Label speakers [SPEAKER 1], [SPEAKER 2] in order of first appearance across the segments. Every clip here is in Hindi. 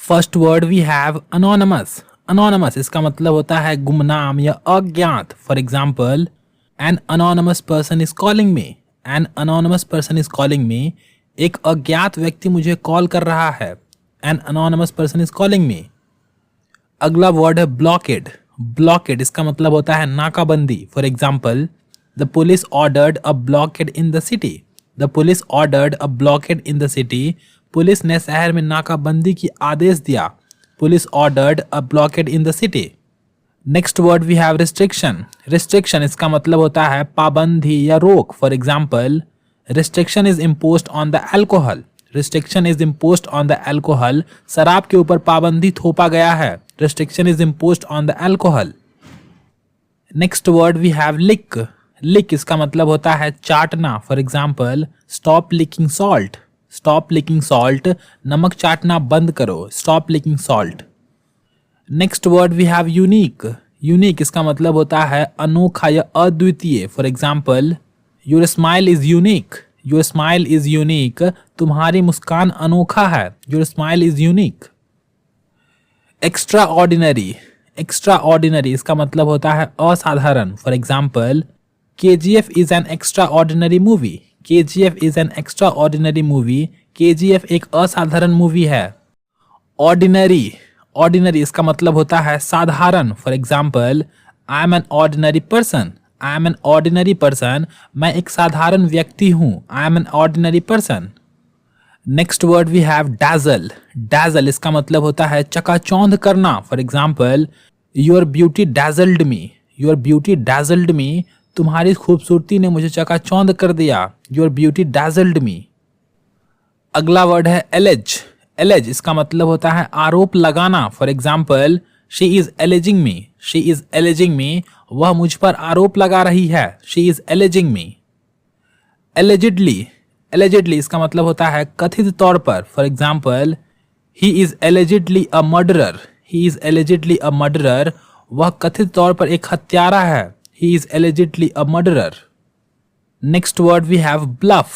[SPEAKER 1] First word we have anonymous. Anonymous इसका मतलब होता है गुमनाम या अज्ञात। For example, an anonymous person is calling me. An anonymous person is calling me. एक अज्ञात व्यक्ति मुझे कॉल कर रहा है। An anonymous person is calling me. अगला वर्ड है ब्लॉकेड। ब्लॉकेड इसका मतलब होता है नाकाबंदी। For example, the police ordered a blockade in the city. The police ordered a blockade in the city. Police ने शहर में नाकाबंदी की आदेश दिया। Police ordered a blockade in the city. Next word we have restriction. Restriction इसका मतलब होता है पाबंदी या रोक। For example, restriction is imposed on the alcohol. Restriction is imposed on the alcohol. शराब के ऊपर पाबंदी थोपा गया है। Restriction is imposed on the alcohol. Next word we have lick. Lick इसका मतलब होता है चाटना। For example, stop licking salt. Stop licking salt, नमक चाटना बंद करो। Stop licking salt. Next word we have unique. Unique इसका मतलब होता है अनोखा या अद्वितीय। For example, your smile is unique. Your smile is unique, तुम्हारी मुस्कान अनोखा है। Your smile is unique. Extraordinary. Extraordinary इसका मतलब होता है असाधारण। For example, KGF is an extraordinary movie. KGF is an extraordinary movie. KGF एक असाधारण मूवी है। ऑर्डिनरी। ऑर्डिनरी इसका मतलब होता है साधारण। For example, I am an ordinary person. I am an ordinary person, मैं एक साधारण व्यक्ति हूँ। I am an ordinary person. Next word we have dazzle. Dazzle इसका मतलब होता है चकाचौंध करना। For example, your beauty dazzled me. Your beauty dazzled me, तुम्हारी खूबसूरती ने मुझे चकाचौंध कर दिया। Your beauty dazzled me. अगला वर्ड है एलेज। एलेज इसका मतलब होता है आरोप लगाना। For example, she is alleging me. She is alleging me, वह मुझ पर आरोप लगा रही है। She is alleging me. Allegedly. Allegedly इसका मतलब होता है कथित तौर पर। For example, he is allegedly a murderer. He is allegedly a murderer, वह कथित तौर पर एक हत्यारा है। He is allegedly a murderer. Next word we have bluff.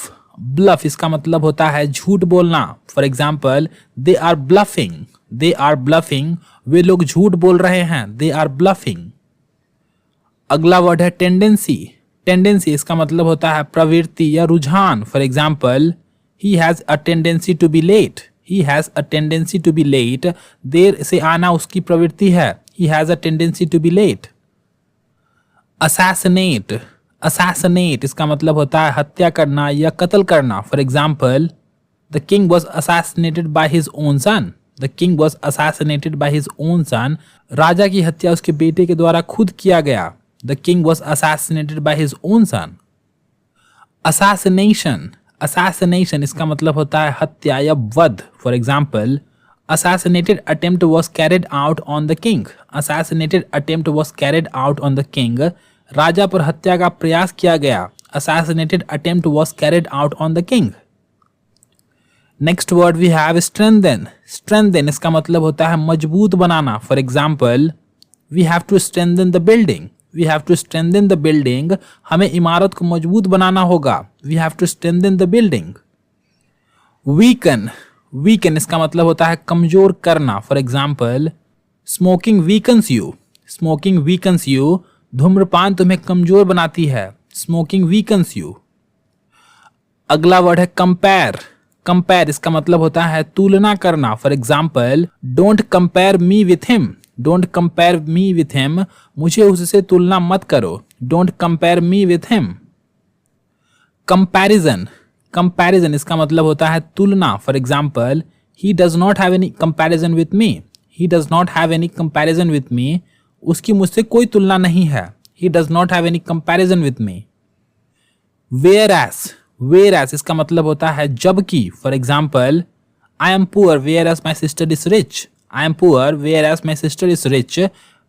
[SPEAKER 1] Bluff इसका मतलब होता है झूठ बोलना। For example, they are bluffing. They are bluffing. वे लोग झूठ बोल रहे हैं। They are bluffing. अगला वर्ड है टेंडेंसी। टेंडेंसी इसका मतलब होता है प्रवृत्ति या रुझान। For example, he has a tendency to be late. He has a tendency to be late. देर से आना उसकी प्रवृत्ति है। He has a tendency to be late. Assassinate. Assassinate इसका मतलब होता है हत्या करना या कत्ल करना। For example, the king was assassinated by his own son. The king was assassinated by his own son, राजा की हत्या उसके बेटे के द्वारा खुद किया गया। The king was assassinated by his own son. Assassination. Assassination इसका मतलब होता है हत्या या वध। For example, assassinated attempt was carried out on the king. Assassinated attempt was carried out on the king. राजा पर हत्या का प्रयास किया गया। Assassinated attempt was carried out on the king. Next word we have strengthen. Strengthen इसका मतलब होता है मजबूत बनाना। For example, we have to strengthen the building. We have to strengthen the building. हमें इमारत को मजबूत बनाना होगा। We have to strengthen the building. Weaken. Weaken इसका मतलब होता है कमजोर करना। For example, smoking weakens you. Smoking weakens you, धूम्रपान तुम्हें कमजोर बनाती है। Smoking weakens you. अगला वर्ड है कंपेयर। कंपेयर इसका मतलब होता है तुलना करना। For example, don't compare me with him. Don't compare me with him, मुझे उससे तुलना मत करो। Don't compare me with him. Comparison. Comparison इसका मतलब होता है तुलना। For example, he does not have any comparison with me. He does not have any comparison with me, उसकी मुझसे कोई तुलना नहीं है। He does not have any comparison with me. Whereas. Whereas इसका मतलब होता है जबकि। For example, I am poor whereas my sister is rich. I am poor whereas my sister is rich,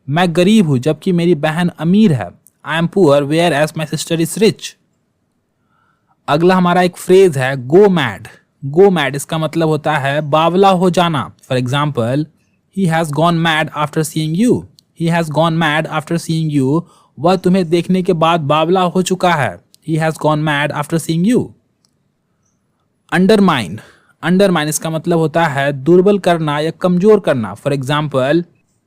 [SPEAKER 1] मैं गरीब हूं जबकि मेरी बहन अमीर है। I am poor whereas my sister is rich. अगला हमारा एक फ्रेज है गो मैड। गो मैड इसका मतलब होता है बावला हो जाना। For example, he has gone mad after seeing you. He has gone mad after seeing you, वह तुम्हें देखने के बाद बावला हो चुका है। He has gone mad after seeing you. Undermine. Undermine इसका मतलब होता है दुर्बल करना या कमजोर करना। For example,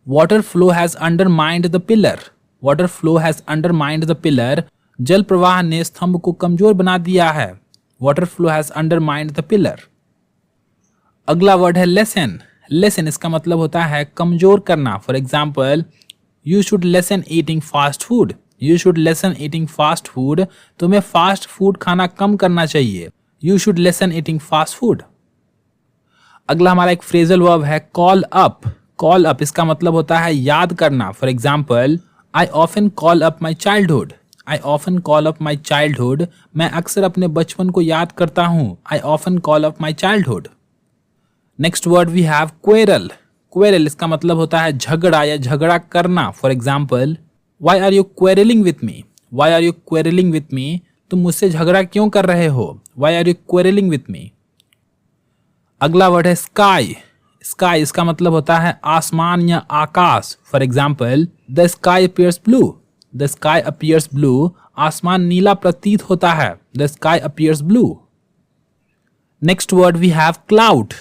[SPEAKER 1] water flow has undermined the pillar. Water flow has undermined the pillar. जल प्रवाह ने स्तंभ को कमजोर बना दिया है। Water flow has undermined the pillar. अगला वर्ड है लेसन। लेसन इसका मतलब होता है कमजोर करना। For example, you should lesson eating fast food. You should lesson eating fast food. तुम्हें फास्ट फूड खाना कम करना चाहिए। You should lesson eating fast food. अगला हमारा एक फ्रेजल वर्ब है कॉल अप। कॉल अप इसका मतलब होता है याद करना। For example, I often call up my childhood. I often call up my childhood. मैं अक्सर अपने बचपन को याद करता हूँ। I often call up my childhood. Next word we have quarrel. Quarrel इसका मतलब होता है झगड़ा या झगड़ा करना। For example, why are you quarrelling with me. Why are you quarrelling with me. तुम मुझसे झगड़ा क्यों कर रहे हो। Why are you quarrelling with me. अगला वर्ड है स्काई। स्काई इसका मतलब होता है आसमान या आकाश। For example, the sky appears blue. The sky appears blue. आसमान नीला प्रतीत होता है। The sky appears blue. Next word we have cloud.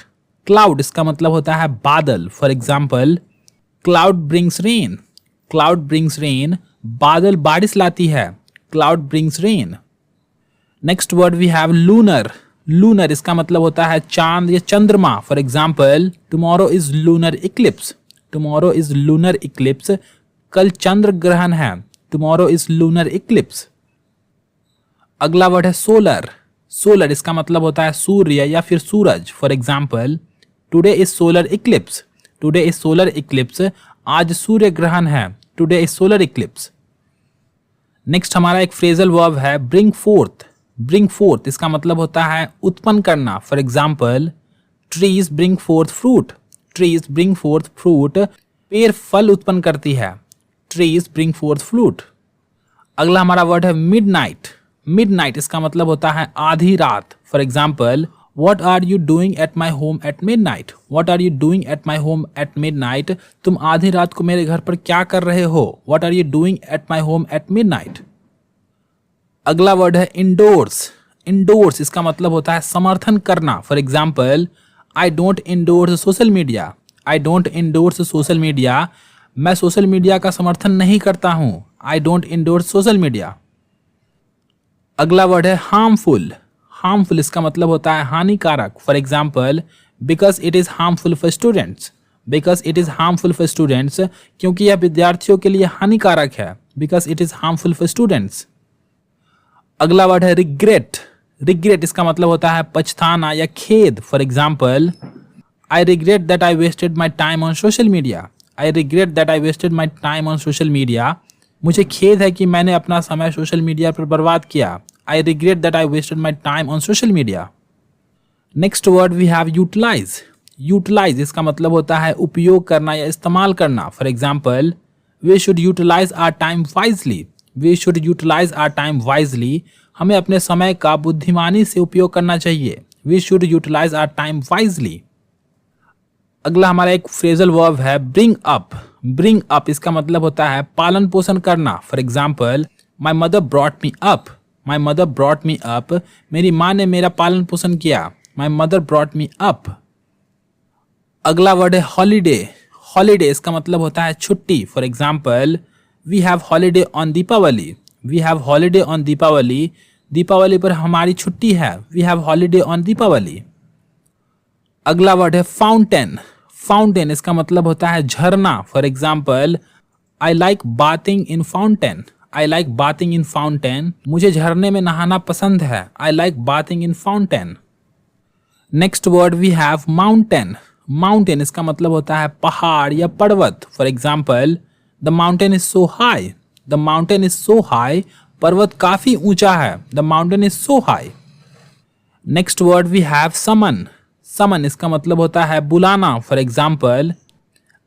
[SPEAKER 1] Cloud इसका मतलब होता है बादल। For example, cloud brings rain. Cloud brings rain. बादल बारिश लाती है। Cloud brings rain. Next word we have lunar. Lunar इसका मतलब होता है चांद या चंद्रमा। For example, tomorrow is lunar eclipse. Tomorrow is lunar eclipse. कल चंद्र ग्रहण है। Tomorrow is lunar eclipse. अगला वर्ड है सोलर। सोलर इसका मतलब होता है सूर्य या फिर सूरज। For example, today is solar eclipse. Today is solar eclipse. आज सूर्य ग्रहण है। Today is solar eclipse. Next हमारा एक फ्रेजल वर्ब है ब्रिंग फोर्थ। ब्रिंग फोर्थ इसका मतलब होता है उत्पन्न करना। For example, trees bring forth fruit. Trees bring forth fruit. पेड़ फल उत्पन्न करती है। Trees bring forth fruit. अगला हमारा वर्ड है मिडनाइट। मिडनाइट इसका मतलब होता है आधी रात। For example, what are you doing at my home at midnight. What are you doing at my home at midnight. तुम आधी रात को मेरे घर पर क्या कर रहे हो। What are you doing at my home at midnight. अगला वर्ड है इंडोर्स। इंडोर्स इसका मतलब होता है समर्थन करना। For example, I don't endorse social media. I don't endorse social media. मैं सोशल मीडिया का समर्थन नहीं करता हूँ। I don't endorse social media. अगला वर्ड है हार्मफुल। हार्मफुल इसका मतलब होता है हानिकारक। For example, because it is harmful for students. Because it is harmful for students. क्योंकि यह विद्यार्थियों के लिए हानिकारक है। Because it is harmful for students. अगला वर्ड है रिग्रेट। रिग्रेट इसका मतलब होता है पछताना या खेद। For example, I regret that I wasted my time on social media. I regret that I wasted my time on social media. मुझे खेद है कि मैंने अपना समय सोशल मीडिया पर बर्बाद किया। I regret that I wasted my time on social media. Next word we have utilise. Utilise इसका मतलब होता है उपयोग करना या इस्तेमाल करना। For example, we should utilise our time wisely. We should utilise our time wisely. हमें अपने समय का बुद्धिमानी से उपयोग करना चाहिए। We should utilise our time wisely. अगला हमारा एक फ्रेजल वर्ब है ब्रिंग अप। ब्रिंग अप इसका मतलब होता है पालन पोषण करना। For example, my mother brought me up. My mother brought me up. मेरी माँ ने मेरा पालन पोषण किया। My mother brought me up. अगला वर्ड है हॉलीडे। हॉलीडे इसका मतलब होता है छुट्टी। For example, we have holiday on Deepawali. We have holiday on Deepawali. Deepawali पर हमारी छुट्टी है। We have holiday on Deepawali. अगला वर्ड है फाउंटेन। फाउंटेन इसका मतलब होता है झरना। For example, I like bathing in fountain. I like bathing in fountain. मुझे झरने में नहाना पसंद है। I like bathing in fountain. Next word we have mountain. Mountain इसका मतलब होता है पहाड़ या पर्वत। For example, the mountain is so high. The mountain is so high. पर्वत काफी ऊंचा है। The mountain is so high. Next word we have summon. Summon इसका मतलब होता है बुलाना। For example,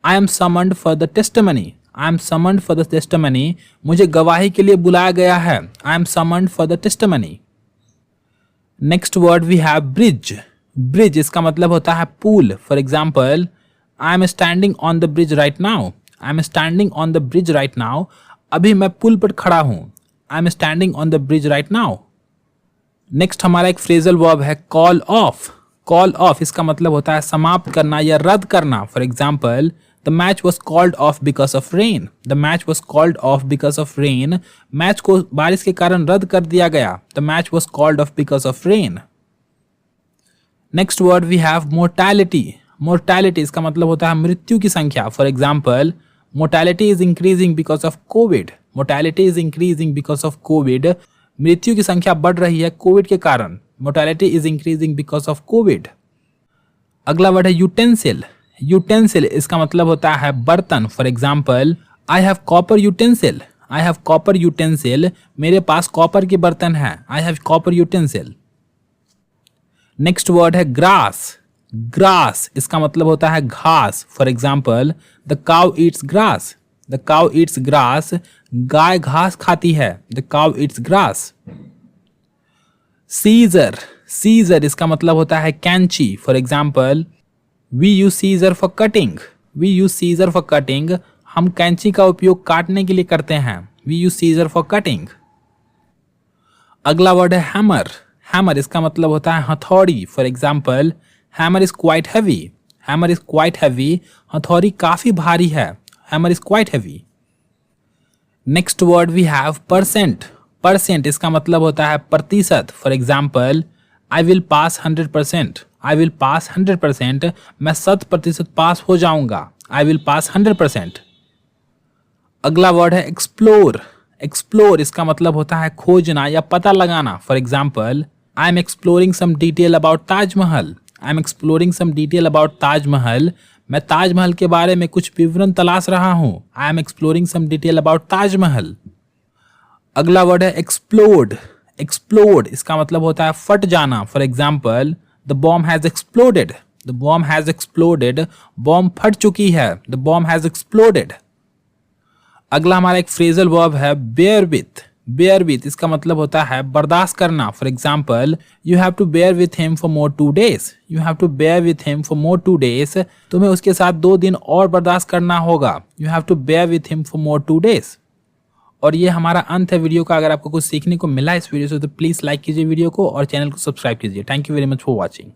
[SPEAKER 1] I am summoned for the testimony. I am summoned for the testimony. मुझे गवाही के लिए बुलाया गया है। I am summoned for the testimony. Next word we have bridge. Bridge इसका मतलब होता है पुल। For example, I am standing on the bridge right now. I am standing on the bridge right now. अभी मैं पुल पर खड़ा हूं। I am standing on the bridge right now. Next हमारा एक फ्रेजल वर्ब है कॉल ऑफ। कॉल ऑफ इसका मतलब होता है समाप्त करना या रद्द करना। For example, the match was called off because of rain. The match was called off because of rain. Match को बारिश के कारण रद्द कर दिया गया। The match was called off because of rain. Next word we have mortality. Mortality इसका मतलब होता है मृत्यु की संख्या। For example, mortality is increasing because of Covid. Mortality is increasing because of Covid. मृत्यु की संख्या बढ़ रही है कोविड के कारण। Mortality is increasing because of Covid. अगला वर्ड है यूटेंसिल। यूटेंसिल इसका मतलब होता है बर्तन। For example, I have copper utensil. I have copper utensil. मेरे पास कॉपर के बर्तन हैं। I have copper utensil. Next word है ग्रास। ग्रास इसका मतलब होता है घास। For example, the cow eats grass. The cow eats grass. गाय घास खाती है। The cow eats grass. Scissor. Scissor इसका मतलब होता है कैंची। For example, we use scissor for cutting. We use scissor for cutting. हम कैंची का उपयोग काटने के लिए करते हैं। We use scissor for cutting. अगला वर्ड है हैमर। हैमर इसका मतलब होता है हथौड़ी। For example, hammer is quite heavy. Hammer is quite heavy. हथौड़ी काफी भारी है। Hammer is quite heavy. Next word we have percent. Percent इसका मतलब होता है प्रतिशत। For example, I will pass 100%। I will pass 100%। मैं 100% पास हो जाऊंगा। I will pass 100%। अगला वर्ड है एक्सप्लोर। एक्सप्लोर इसका मतलब होता है खोजना या पता लगाना। For example, I am exploring some detail about Taj Mahal. I am exploring some detail about Taj Mahal. मैं ताजमहल के बारे में कुछ विवरण तलाश रहा हूं। I am exploring some detail about Taj Mahal. अगला वर्ड है एक्सप्लोड। एक्सप्लोड इसका मतलब होता है फट जाना। For example, the bomb has exploded. The bomb has exploded. Bomb फट चुकी है। The bomb has exploded. अगला हमारा एक फ्रेजल वर्ब है बेयर विथ। बेयर विथ इसका मतलब होता है बर्दाश्त करना। For example, you have to bear with him for more 2 days। You have to bear with him for more 2 days। तुम्हें उसके साथ 2 दिन और बर्दाश्त करना होगा। You have to bear with him for more 2 days। और ये हमारा अंत है वीडियो का। अगर आपको कुछ सीखने को मिला इस वीडियो से तो प्लीज़ लाइक कीजिए वीडियो को और चैनल को सब्सक्राइब कीजिए। Thank you very much for watching.